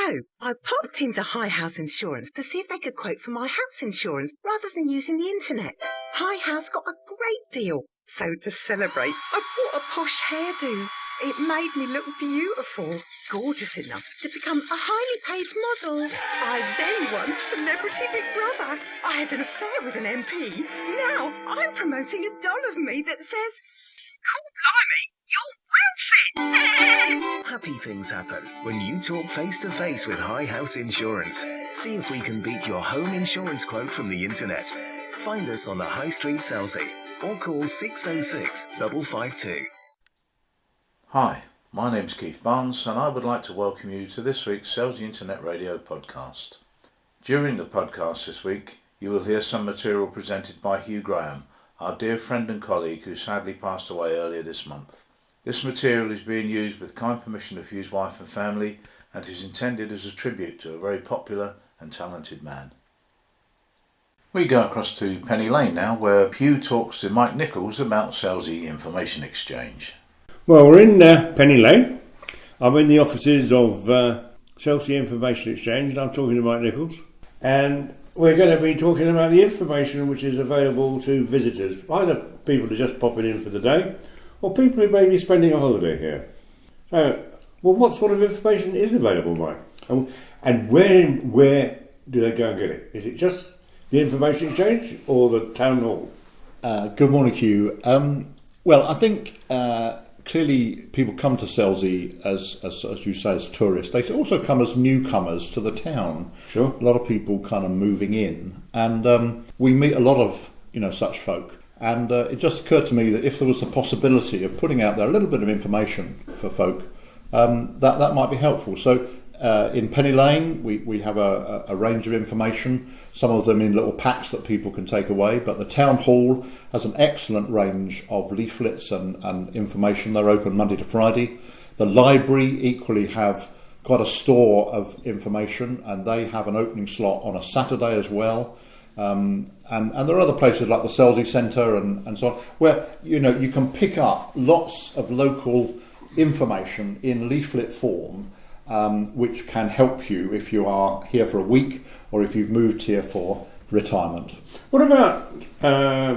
So, I popped into High House Insurance to see if they could quote for my house insurance rather than using the internet. High House got a great deal. So, to celebrate, I bought a posh hairdo. It made me look beautiful, gorgeous enough to become a highly paid model. I then won Celebrity Big Brother. I had an affair with an MP. Now I'm promoting a doll of me that says, "Cool, blimey, you're well fit." Happy things happen when you talk face-to-face with High House Insurance. See if we can beat your home insurance quote from the internet. Find us on the High Street Selsey or call 606 552. Hi, my name's Keith Barnes and I would like to welcome you to this week's Selsey Internet Radio podcast. During the podcast this week, you will hear some material presented by Hugh, our dear friend and colleague who sadly passed away earlier this month. This material is being used with kind permission of Hugh's wife and family and is intended as a tribute to a very popular and talented man. We go across to Penny Lane now, where Hugh talks to Mike Nicholls about Selsey Information Exchange. Well, we're in Penny Lane. I'm in the offices of Selsey Information Exchange and I'm talking to Mike Nicholls. And we're going to be talking about the information which is available to visitors, either people who are just popping in for the day or people who may be spending a holiday here. So, well, what sort of information is available, Mike? And where do they go and get it? Is it just the Information Exchange or the Town Hall? Good morning, Hugh. Well, I think clearly people come to Selsey as you say, as tourists. They also come as newcomers to the town. Sure. A lot of people kind of moving in, and we meet a lot of such folk. And it just occurred to me that if there was the possibility of putting out there a little bit of information for folk, that might be helpful. So in Penny Lane, we have a range of information. Some of them in little packs that people can take away, but the Town Hall has an excellent range of leaflets and information. They're open Monday to Friday. The library equally have quite a store of information, and they have an opening slot on a Saturday as well. And there are other places like the Selsey Centre and so on, where you can pick up lots of local information in leaflet form, which can help you if you are here for a week or if you've moved here for retirement. What about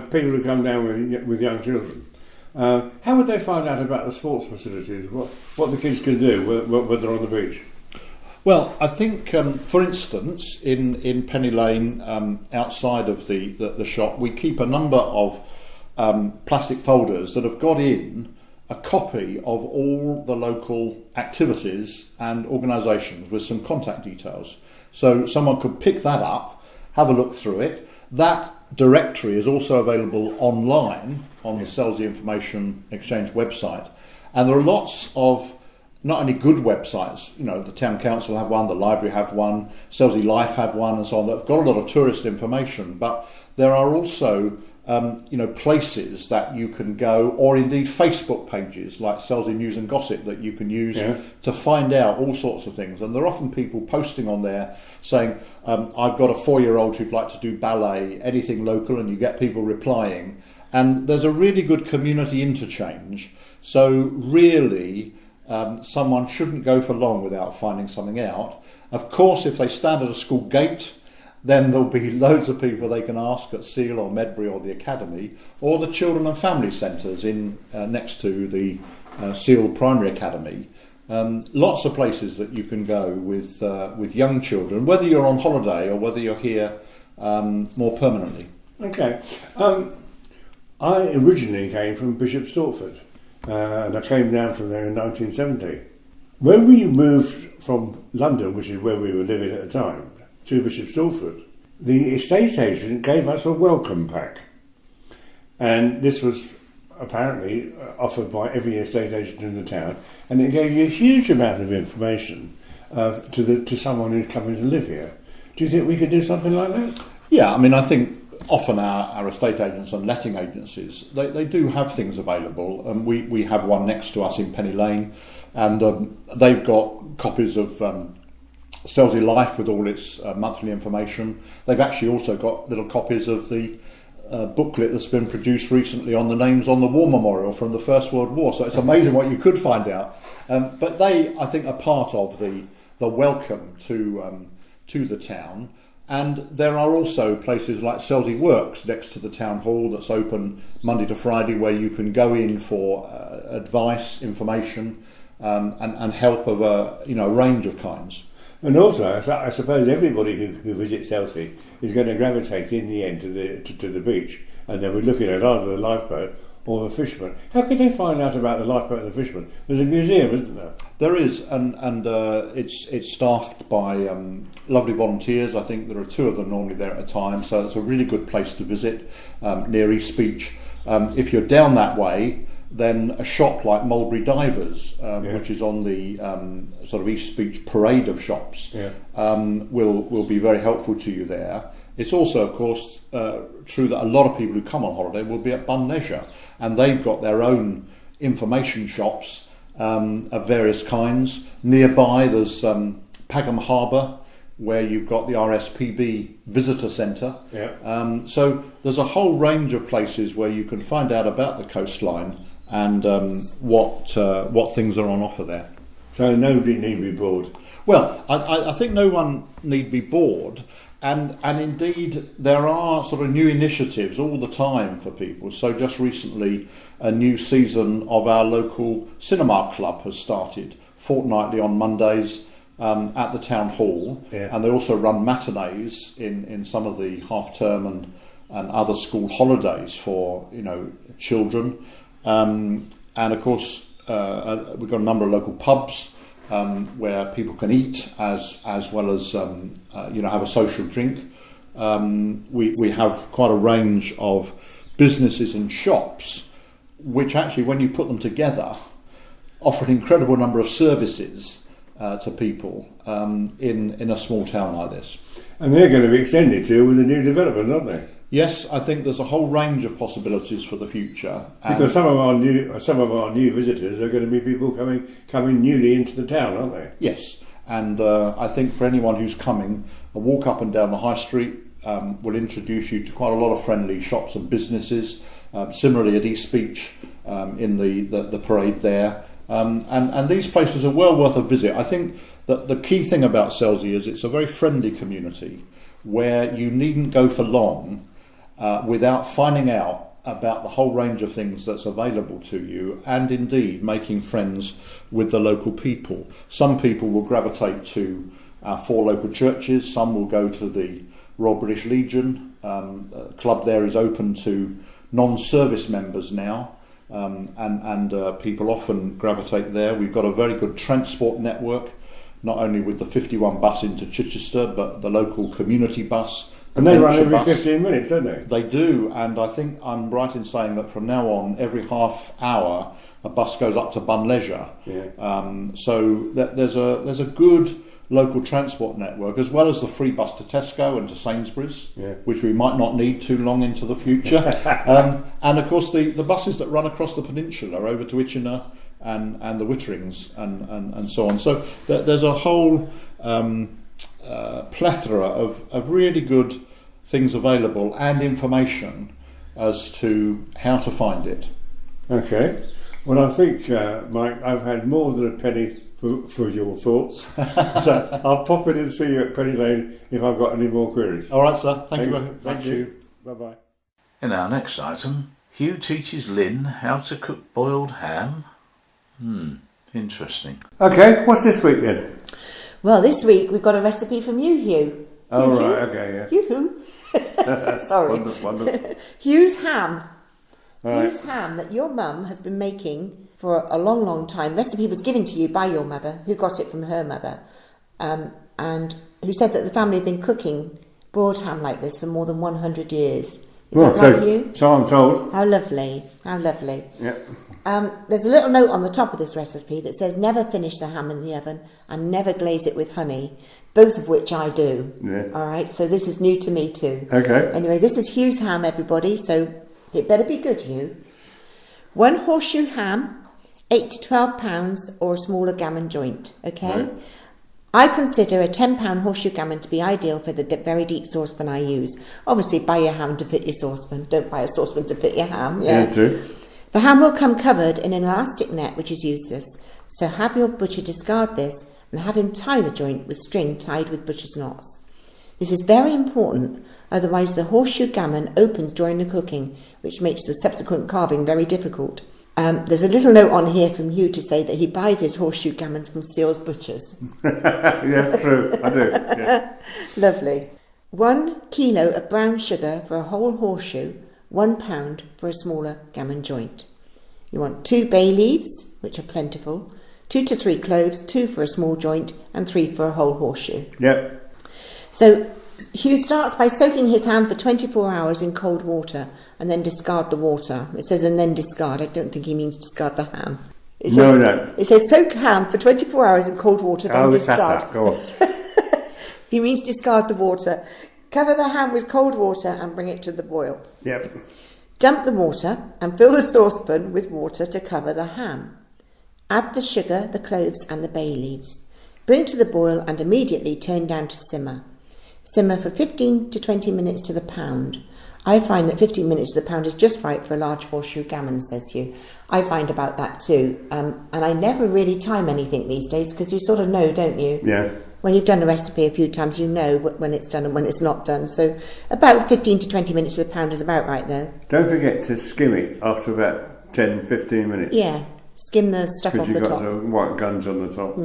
people who come down with young children? How would they find out about the sports facilities? What the kids can do when they're on the beach? Well, I think, for instance, in Penny Lane, outside of the shop, we keep a number of plastic folders that have got in a copy of all the local activities and organisations with some contact details. So someone could pick that up, have a look through it. That directory is also available online on the Selsey Information Exchange website. And there are lots of not only good websites, the Town Council have one, the library have one, Selsey Life have one and so on, that have got a lot of tourist information, but there are also places that you can go, or indeed Facebook pages like Selsey News and Gossip that you can use to find out all sorts of things. And there are often people posting on there saying, I've got a 4-year-old who'd like to do ballet, anything local, and you get people replying. And there's a really good community interchange. So really, someone shouldn't go for long without finding something out. Of course, if they stand at a school gate, then there'll be loads of people they can ask at Seal or Medbury or the Academy, or the Children and Family Centres in next to the Seal Primary Academy. Lots of places that you can go with young children, whether you're on holiday or whether you're here more permanently. Okay. I originally came from Bishop Stortford, and I came down from there in 1970. When we moved from London, which is where we were living at the time, to Bishop Stortford, the estate agent gave us a welcome pack. And this was apparently offered by every estate agent in the town, and it gave you a huge amount of information to someone who's coming to live here. Do you think we could do something like that? Yeah, I think often our estate agents and letting agencies, they do have things available. We have one next to us in Penny Lane, and they've got copies of Selsey Life with all its monthly information. They've actually also got little copies of the booklet that's been produced recently on the names on the war memorial from the First World War. So it's amazing what you could find out. But they, I think, are part of the the welcome to the town. And there are also places like Selsey Works next to the town hall that's open Monday to Friday, where you can go in for advice, information, and help of a range of kinds. And also, I suppose everybody who visits Selsey is going to gravitate in the end to the beach, and they'll be looking at either the lifeboat or the fisherman. How can they find out about the lifeboat and the fisherman? There's a museum, isn't there? There is, and it's staffed by lovely volunteers. I think there are 2 of them normally there at a time, so it's a really good place to visit near East Beach. If you're down that way, then a shop like Mulberry Divers, which is on the sort of East Beach parade of shops, will be very helpful to you there. It's also, of course, true that a lot of people who come on holiday will be at Bun Leisure, and they've got their own information shops of various kinds. Nearby, there's Pagham Harbour, where you've got the RSPB Visitor Centre. So there's a whole range of places where you can find out about the coastline and what things are on offer there. So nobody need be bored. Well, I think no one need be bored, and indeed there are sort of new initiatives all the time for people. So just recently, a new season of our local cinema club has started, fortnightly on Mondays at the town hall, and they also run matinees in some of the half term and other school holidays for children. And of course, we've got a number of local pubs where people can eat as well as have a social drink. We have quite a range of businesses and shops which actually, when you put them together, offer an incredible number of services to people in a small town like this. And they're going to be extended to with the new development, aren't they? Yes, I think there's a whole range of possibilities for the future. Because some of our new visitors are going to be people coming newly into the town, aren't they? Yes, and I think for anyone who's coming, a walk up and down the high street will introduce you to quite a lot of friendly shops and businesses. Similarly at East Beach, in the parade there, and these places are well worth a visit. I think that the key thing about Selsey is it's a very friendly community where you needn't go for long without finding out about the whole range of things that's available to you, and indeed making friends with the local people. Some people will gravitate to our 4 local churches, some will go to the Royal British Legion. The club there is open to non-service members now, and people often gravitate there. We've got a very good transport network, not only with the 51 bus into Chichester, but the local community bus. And they run every 15 minutes, don't they? They do, and I think I'm right in saying that from now on, every half hour, a bus goes up to Bun Leisure. So there's a good local transport network, as well as the free bus to Tesco and to Sainsbury's, which we might not need too long into the future. And of course, the buses that run across the peninsula over to Itchenor and the Witterings and so on. So there's a whole plethora of really good things available and information as to how to find it. Okay. Well, I think, Mike, I've had more than a penny for your thoughts. So I'll pop in and see you at Penny Lane if I've got any more queries. All right, sir. Thank you. Bye-bye. In our next item, Hugh teaches Lynne how to cook boiled ham. Interesting. Okay, what's this week then? Well, this week we've got a recipe from you, Hugh. Oh, right, okay, yeah. Hugh. Sorry. Wonderful. Hugh's ham. Right. Hugh's ham that your mum has been making for a long, long time. Recipe was given to you by your mother, who got it from her mother, and who said that the family had been cooking boiled ham like this for more than 100 years. Is that right, Hugh? So I'm told. How lovely. How lovely. Yeah. There's a little note on the top of this recipe that says never finish the ham in the oven and never glaze it with honey, both of which I do. Yeah. All right, so this is new to me too. Okay. Anyway, this is Hugh's ham, everybody, so it better be good, Hugh. 1 horseshoe ham, 8 to 12 pounds, or a smaller gammon joint, okay? Right. I consider a 10-pound horseshoe gammon to be ideal for the very deep saucepan I use. Obviously, buy your ham to fit your saucepan. Don't buy a saucepan to fit your ham. Yeah, true. The ham will come covered in an elastic net, which is useless. So have your butcher discard this and have him tie the joint with string tied with butcher's knots. This is very important, otherwise the horseshoe gammon opens during the cooking, which makes the subsequent carving very difficult. There's a little note on here from Hugh to say that he buys his horseshoe gammons from Seals Butchers. Yes, true, I do. Yeah. Lovely. 1 kilo of brown sugar for a whole horseshoe, 1 pound for a smaller gammon joint. You want 2 bay leaves, which are plentiful, 2 to 3 cloves, 2 for a small joint, and 3 for a whole horseshoe. Yep. So Hugh starts by soaking his ham for 24 hours in cold water and then discard the water. It says and then discard. I don't think he means discard the ham. No. It says soak ham for 24 hours in cold water, then discard. Go on. He means discard the water. Cover the ham with cold water and bring it to the boil. Yep. Dump the water and fill the saucepan with water to cover the ham. Add the sugar, the cloves and the bay leaves. Bring to the boil and immediately turn down to simmer. Simmer for 15 to 20 minutes to the pound. I find that 15 minutes to the pound is just right for a large horseshoe gammon, says Hugh. I find about that too. And I never really time anything these days because you sort of know, don't you? Yeah. When you've done a recipe a few times, you know when it's done and when it's not done. So about 15 to 20 minutes to the pound is about right there. Don't forget to skim it after about 10, 15 minutes. Yeah, skim the stuff off the top. Because you've got the white guns on the top.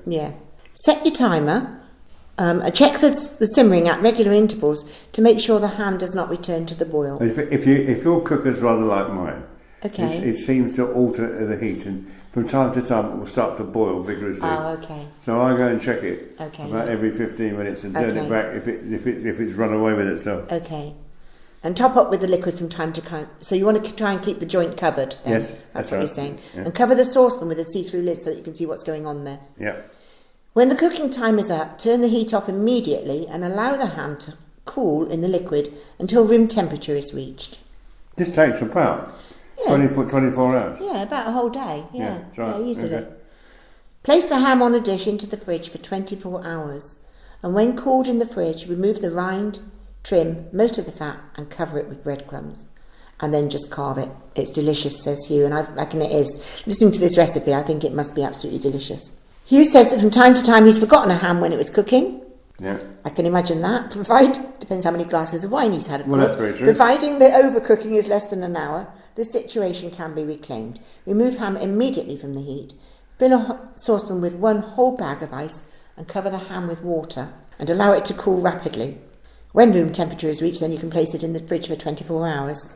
Yeah. Set your timer. Check the simmering at regular intervals to make sure the ham does not return to the boil. If your cooker's rather like mine, okay, it seems to alter the heat, and from time to time it will start to boil vigorously. Oh, okay. So I go and check it okay. about every 15 minutes and turn it back if it's run away with itself. Okay. And top up with the liquid from time to time. So you want to try and keep the joint covered. Then. Yes, that's what right. you're saying. Yeah. And cover the saucepan with a see-through lid so that you can see what's going on there. Yeah. When the cooking time is up, turn the heat off immediately and allow the ham to cool in the liquid until room temperature is reached. This takes about 24 hours. Yeah, about a whole day. Yeah, right. Easily. Okay. Place the ham on a dish into the fridge for 24 hours. And when cooled in the fridge, remove the rind, trim most of the fat and cover it with breadcrumbs. And then just carve it. It's delicious, says Hugh, and I reckon it is. Listening to this recipe, I think it must be absolutely delicious. Hugh says that from time to time he's forgotten a ham when it was cooking. Yeah. I can imagine that. Depends how many glasses of wine he's had, of course. That's very true. Providing the overcooking is less than an hour, the situation can be reclaimed. Remove ham immediately from the heat. Fill a saucepan with 1 whole bag of ice and cover the ham with water and allow it to cool rapidly. When room temperature is reached, then you can place it in the fridge for 24 hours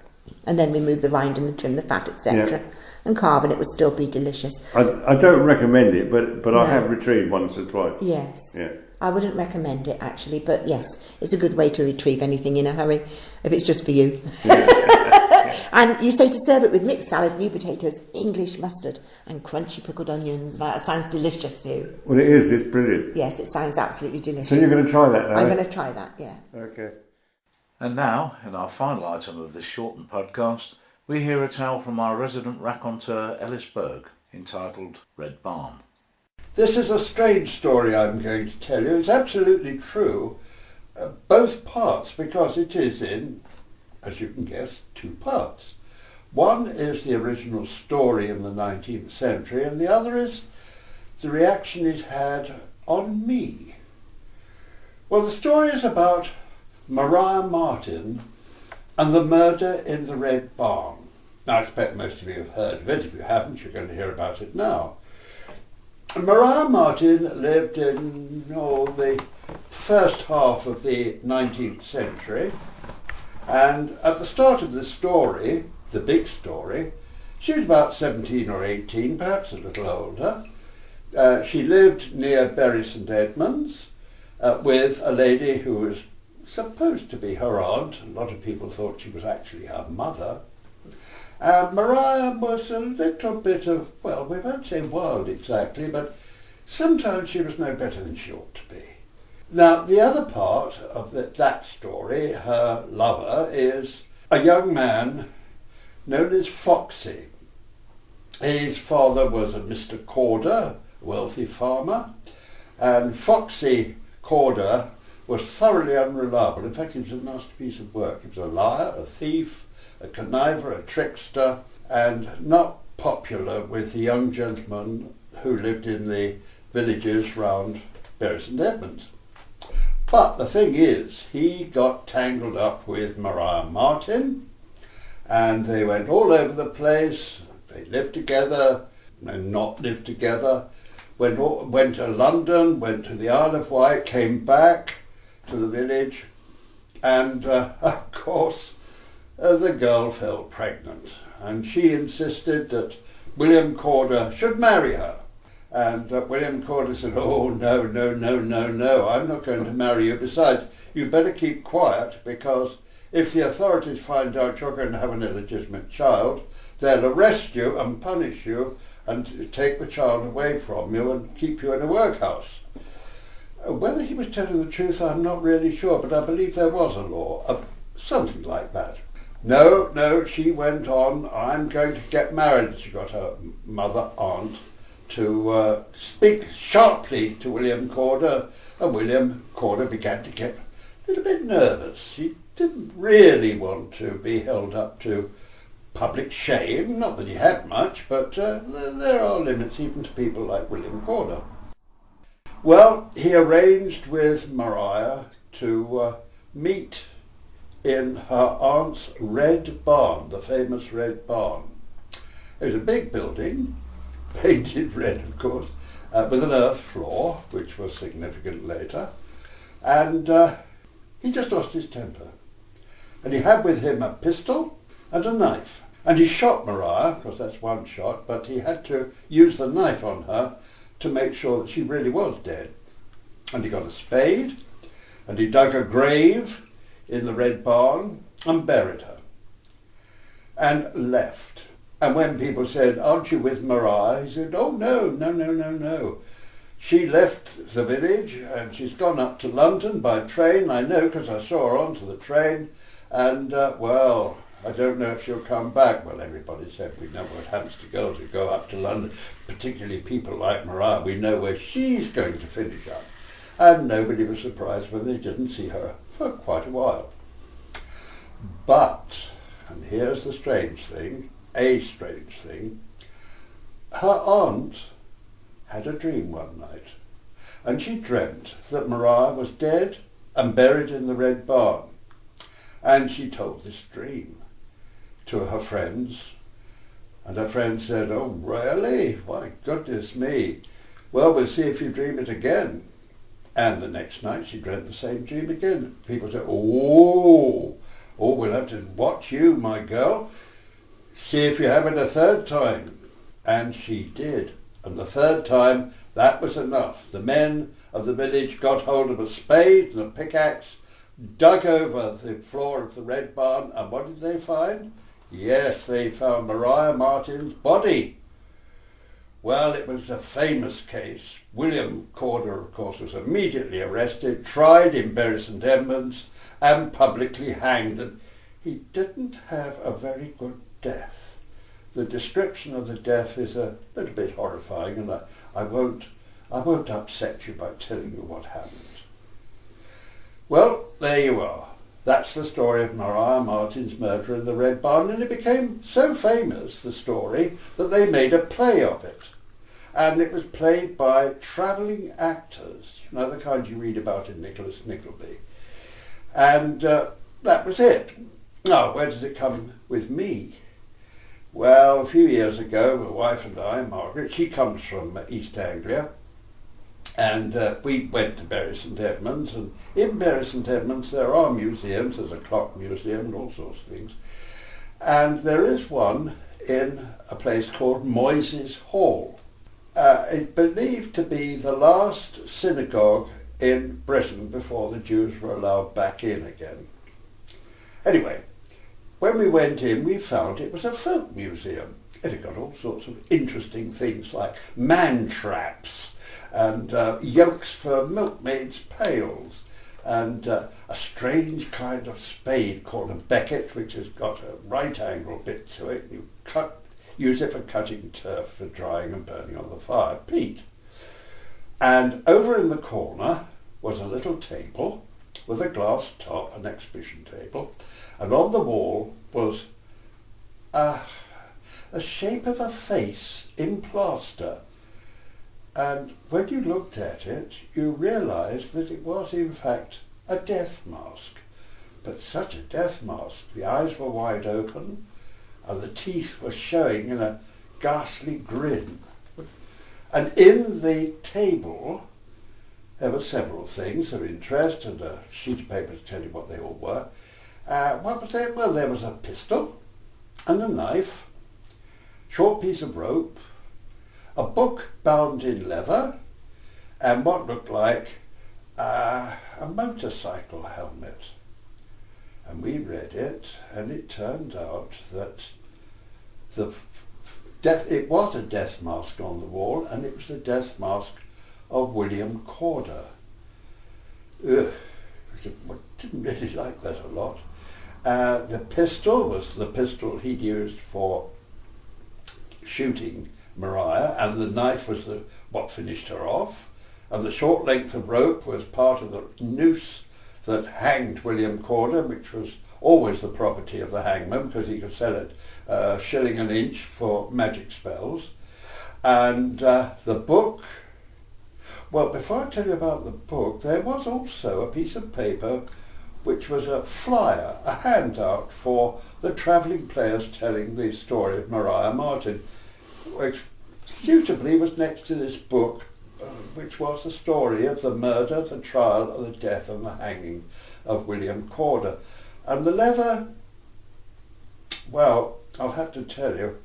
and then remove the rind and trim the fat, etc. And carve, and it would still be delicious. I don't recommend it, but no. I have retrieved once or twice. Yes. Yeah. I wouldn't recommend it, actually, but yes, it's a good way to retrieve anything in a hurry, if it's just for you. And you say to serve it with mixed salad, new potatoes, English mustard, and crunchy pickled onions. That sounds delicious, Sue. Well, it is. It's brilliant. Yes, it sounds absolutely delicious. So you're going to try that now? I'm going to try that, yeah. Okay. And now, in our final item of this shortened podcast, we hear a tale from our resident raconteur Ellis Berg, entitled Red Barn. This is a strange story I'm going to tell you. It's absolutely true, both parts, because it is in, as you can guess, 2 parts. One is the original story in the 19th century, and the other is the reaction it had on me. Well, the story is about Maria Martin and the murder in the Red Barn. Now, I expect most of you have heard of it. If you haven't, you're going to hear about it now. Maria Martin lived in the first half of the 19th century, and at the start of the story, the big story, she was about 17 or 18, perhaps a little older. She lived near Bury St Edmunds with a lady who was supposed to be her aunt. A lot of people thought she was actually her mother. Maria was a little bit of, well, we won't say wild exactly, but sometimes she was no better than she ought to be. Now, the other part of that story, her lover, is a young man known as Foxy. His father was a Mr. Corder, a wealthy farmer, and Foxy Corder was thoroughly unreliable. In fact, he was a nasty piece of work. He was a liar, a thief, a conniver, a trickster, and not popular with the young gentlemen who lived in the villages round Bury St Edmunds. But the thing is, he got tangled up with Maria Martin, and they went all over the place. They lived together and not lived together. Went to London, went to the Isle of Wight, came back to the village, and of course the girl fell pregnant, and she insisted that William Corder should marry her. And William Corder said, "Oh, no, I'm not going to marry you. Besides, you better keep quiet, because if the authorities find out you're going to have an illegitimate child, they'll arrest you and punish you and take the child away from you and keep you in a workhouse." Whether he was telling the truth, I'm not really sure, but I believe there was a law of something like that. No, she went on, "I'm going to get married." She got her aunt to speak sharply to William Corder, and William Corder began to get a little bit nervous. He didn't really want to be held up to public shame, not that he had much, but there are limits even to people like William Corder. Well, he arranged with Maria to meet in her aunt's red barn, the famous red barn. It was a big building, painted red, of course, with an earth floor, which was significant later, and he just lost his temper. And he had with him a pistol and a knife. And he shot Maria, because that's one shot, but he had to use the knife on her to make sure that she really was dead. And he got a spade, and he dug a grave in the red barn and buried her, and left. And when people said, "Aren't you with Maria?" he said, "Oh, no. She left the village and she's gone up to London by train. I know, because I saw her onto the train, and, well, I don't know if she'll come back." Well, everybody said, we know what happens to girls who go up to London, particularly people like Maria. We know where she's going to finish up. And nobody was surprised when they didn't see her for quite a while. But, and here's the strange thing, her aunt had a dream one night, and she dreamt that Maria was dead and buried in the red barn. And she told this dream to her friends, and her friends said, "Oh, really? My goodness me. Well, we'll see if you dream it again." And the next night she dreamt the same dream again. People said, oh, we'll have to watch you, my girl. See if you have it a third time." And she did. And the third time, that was enough. The men of the village got hold of a spade and a pickaxe, dug over the floor of the red barn, and what did they find? Yes, they found Maria Martin's body. Well, it was a famous case. William Corder, of course, was immediately arrested, tried in Bury St Edmunds, and publicly hanged. And he didn't have a very good death. The description of the death is a little bit horrifying, and I won't upset you by telling you what happened. Well, there you are. That's the story of Maria Martin's murder in the Red Barn, and it became so famous, the story, that they made a play of it. And it was played by travelling actors, you know, the kind you read about in Nicholas Nickleby. And that was it. Now, where does it come with me? Well, a few years ago, my wife and I, Margaret, she comes from East Anglia, and we went to Bury St Edmunds, and in Bury St Edmunds there are museums. There's a clock museum and all sorts of things. And there is one in a place called Moyses Hall. It's believed to be the last synagogue in Britain before the Jews were allowed back in again. Anyway, when we went in, we found it was a folk museum. It had got all sorts of interesting things like man traps and yokes for milkmaids' pails, and a strange kind of spade called a becket, which has got a right angle bit to it. You use it for cutting turf, for drying and burning on the fire, peat. And over in the corner was a little table with a glass top, an exhibition table, and on the wall was a shape of a face in plaster. And when you looked at it, you realised that it was in fact a death mask. But such a death mask. The eyes were wide open and the teeth were showing in a ghastly grin. And in the table there were several things of interest and a sheet of paper to tell you what they all were. What was there? Well, there was a pistol and a knife, short piece of rope, a book bound in leather, and what looked like a motorcycle helmet. And we read it, and it turned out that it was a death mask on the wall, and it was the death mask of William Corder. I didn't really like that a lot. The pistol was the pistol he'd used for shooting Maria, and the knife was what finished her off, and the short length of rope was part of the noose that hanged William Corder, which was always the property of the hangman because he could sell it a shilling an inch for magic spells. And the book, well, before I tell you about the book, there was also a piece of paper which was a flyer, a handout for the travelling players telling the story of Maria Martin, which suitably was next to this book, which was the story of the murder, the trial, the death and the hanging of William Corder. And the leather, well, I'll have to tell you,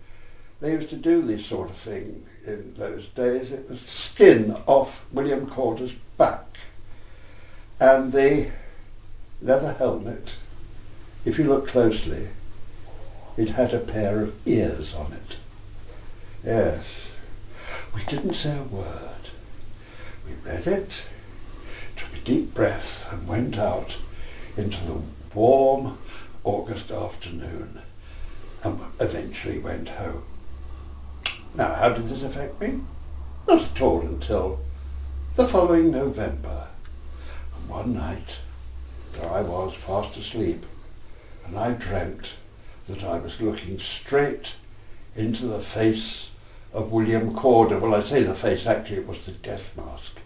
they used to do this sort of thing in those days. It was skin off William Corder's back. And the leather helmet, if you look closely, it had a pair of ears on it. Yes, we didn't say a word. We read it, took a deep breath and went out into the warm August afternoon and eventually went home. Now, how did this affect me? Not at all until the following November. And one night, there I was fast asleep, and I dreamt that I was looking straight into the face of William Corder. Well, I say the face, actually it was the death mask.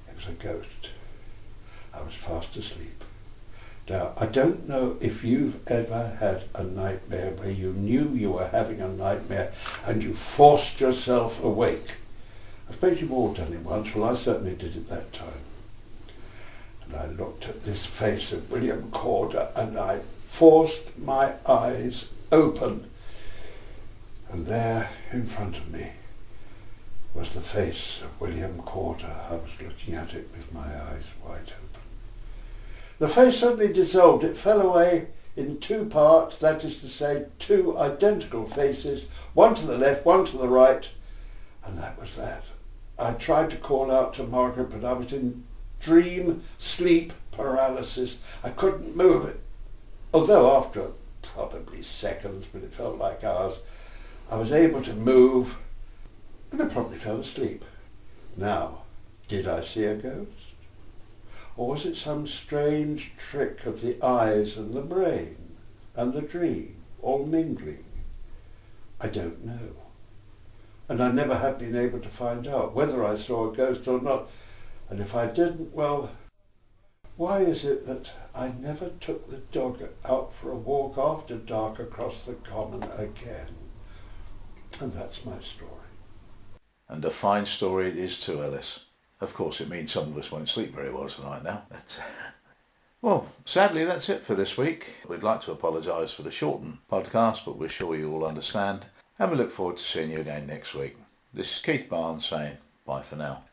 It was a ghost. I was fast asleep. Now, I don't know if you've ever had a nightmare where you knew you were having a nightmare and you forced yourself awake. I suppose you've all done it once. Well, I certainly did it that time. And I looked at this face of William Corder and I forced my eyes open. And there in front of me was the face of William Corder. I was looking at it with my eyes wide open. The face suddenly dissolved. It fell away in two parts, that is to say, two identical faces, one to the left, one to the right, and that was that. I tried to call out to Margaret, but I was in dream sleep paralysis. I couldn't move it. Although after probably seconds, but it felt like hours, I was able to move, and I probably fell asleep. Now, did I see a ghost? Or was it some strange trick of the eyes and the brain and the dream, all mingling? I don't know. And I never have been able to find out whether I saw a ghost or not. And if I didn't, well, why is it that I never took the dog out for a walk after dark across the common again? And that's my story. And a fine story it is too, Ellis. Of course, it means some of us won't sleep very well tonight now. Well, sadly, that's it for this week. We'd like to apologise for the shortened podcast, but we're sure you all understand. And we look forward to seeing you again next week. This is Keith Barnes saying bye for now.